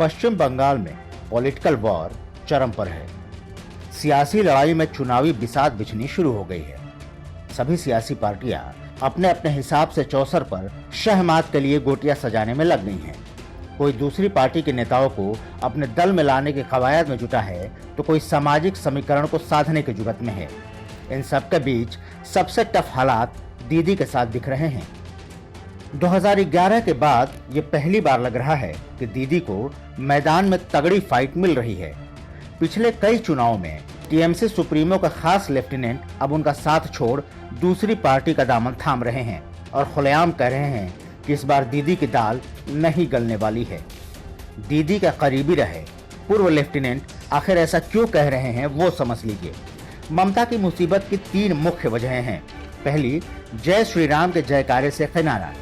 पश्चिम बंगाल में political war चरम पर है। सियासी लड़ाई में चुनावी बिसात बिछनी शुरू हो गई है। सभी सियासी पार्टियां अपने अपने हिसाब से चौसर पर शहमात के लिए गोटियां सजाने में लग गई हैं। कोई दूसरी पार्टी के नेताओं को अपने दल में लाने के कवायद में जुटा है, तो कोई सामाजिक समीकरण को साधने की जुगत में है। इन सब के बीच सबसे टफ हालात दीदी के साथ दिख रहे हैं। 2011 के बाद ये पहली बार लग रहा है कि दीदी को मैदान में तगड़ी फाइट मिल रही है। पिछले कई चुनावों में टीएमसी सुप्रीमो का खास लेफ्टिनेंट अब उनका साथ छोड़ दूसरी पार्टी का दामन थाम रहे हैं और खुलेआम कह रहे हैं कि इस बार दीदी की दाल नहीं गलने वाली है। दीदी का करीबी रहे पूर्व लेफ्टिनेंट आखिर ऐसा क्यों कह रहे हैं, वो समझ लीजिए। ममता की मुसीबत की 3 मुख्य वजहें हैं। पहली, जय श्री राम के जयकारे से किनारा।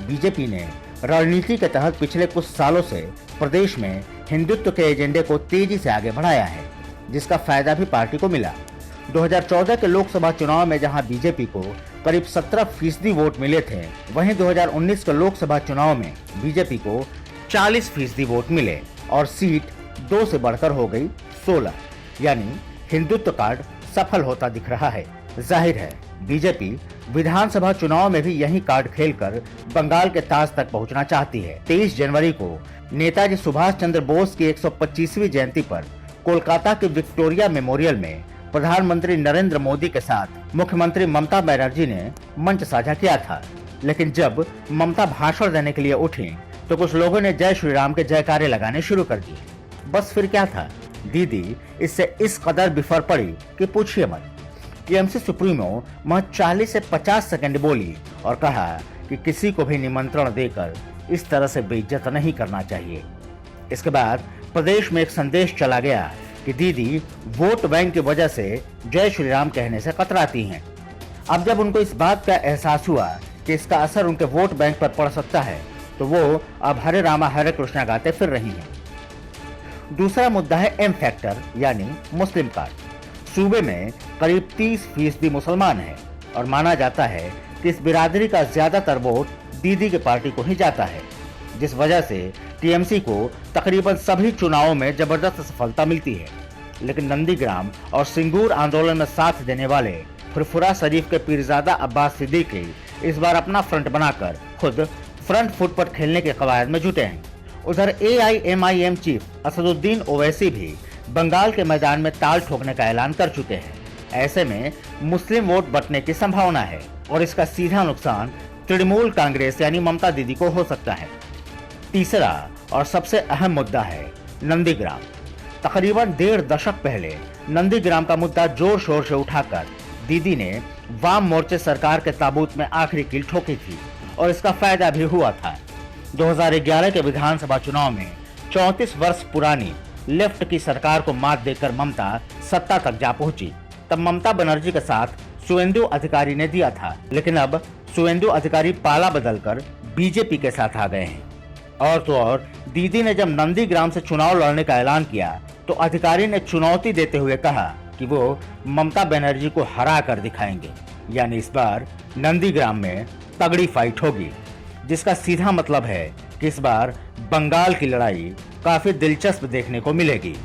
बीजेपी ने रणनीति के तहत पिछले कुछ सालों से प्रदेश में हिंदुत्व के एजेंडे को तेजी से आगे बढ़ाया है, जिसका फायदा भी पार्टी को मिला। 2014 के लोकसभा चुनाव में जहां बीजेपी को करीब 17% वोट मिले थे, वहीं 2019 के लोकसभा चुनाव में बीजेपी को 40% वोट मिले और सीट 2 से बढ़कर हो गई 16। यानी हिंदुत्व कार्ड सफल होता दिख रहा है। जाहिर है बीजेपी विधानसभा चुनाव में भी यही कार्ड खेलकर बंगाल के ताज तक पहुंचना चाहती है। 23 जनवरी को नेताजी सुभाष चंद्र बोस की 125वीं जयंती पर कोलकाता के विक्टोरिया मेमोरियल में प्रधानमंत्री नरेंद्र मोदी के साथ मुख्यमंत्री ममता बनर्जी ने मंच साझा किया था। लेकिन जब ममता भाषण देने के लिए उठी तो कुछ लोगों ने जय श्री राम के जयकारे लगाने शुरू कर दिए। बस फिर क्या था, दीदी इससे इस कदर बिफर पड़ी कि पूछिए मत। टीएमसी सुप्रीमो महज 40 से 50 सेकंड बोली और कहा कि किसी को भी निमंत्रण देकर इस तरह से बेइज्जत नहीं करना चाहिए। इसके बाद प्रदेश में एक संदेश चला गया कि दीदी वोट बैंक की वजह से जय श्री राम कहने से कतराती हैं। अब जब उनको इस बात का एहसास हुआ कि इसका असर उनके वोट बैंक पर पड़ सकता है, तो वो अब हरे रामा हरे कृष्णा गाते फिर रही हैं। दूसरा मुद्दा है एम फैक्टर यानी मुस्लिम कार्ड। सूबे में करीब 30% मुसलमान हैं और माना जाता है कि इस बिरादरी का ज्यादातर वोट दीदी के पार्टी को ही जाता है, जिस वजह से टीएमसी को तकरीबन सभी चुनावों में जबरदस्त सफलता मिलती है। लेकिन नंदीग्राम और सिंगूर आंदोलन में साथ देने वाले फुरफुरा शरीफ के पीरजादा अब्बास सिद्दीकी इस बार अपना फ्रंट बनाकर खुद फ्रंट फुट पर खेलने के कवायद में जुटे हैं। उधर AIMIM चीफ असदुद्दीन ओवैसी भी बंगाल के मैदान में ताल ठोकने का ऐलान कर चुके हैं। ऐसे में मुस्लिम वोट बंटने की संभावना है और इसका सीधा नुकसान तृणमूल कांग्रेस यानी ममता दीदी को हो सकता है। तीसरा और सबसे अहम मुद्दा है नंदीग्राम। तकरीबन 1.5 दशक पहले नंदीग्राम का मुद्दा जोर शोर से उठाकर दीदी ने वाम मोर्चे सरकार के ताबूत में आखिरी कील ठोकी थी और इसका फायदा भी हुआ था। 2011 के विधानसभा चुनाव में 34 वर्ष पुरानी लेफ्ट की सरकार को मात देकर ममता सत्ता तक जा पहुंची। तब ममता बनर्जी के साथ सुवेंदु अधिकारी ने दिया था, लेकिन अब सुवेंदु अधिकारी पाला बदलकर बीजेपी के साथ आ गए हैं। और तो और दीदी ने जब नंदीग्राम से चुनाव लड़ने का ऐलान किया तो अधिकारी ने चुनौती देते हुए कहा कि वो ममता बनर्जी को हरा कर दिखाएंगे। यानी इस बार नंदीग्राम में तगड़ी फाइट होगी, जिसका सीधा मतलब है कि इस बार बंगाल की लड़ाई काफी दिलचस्प देखने को मिलेगी।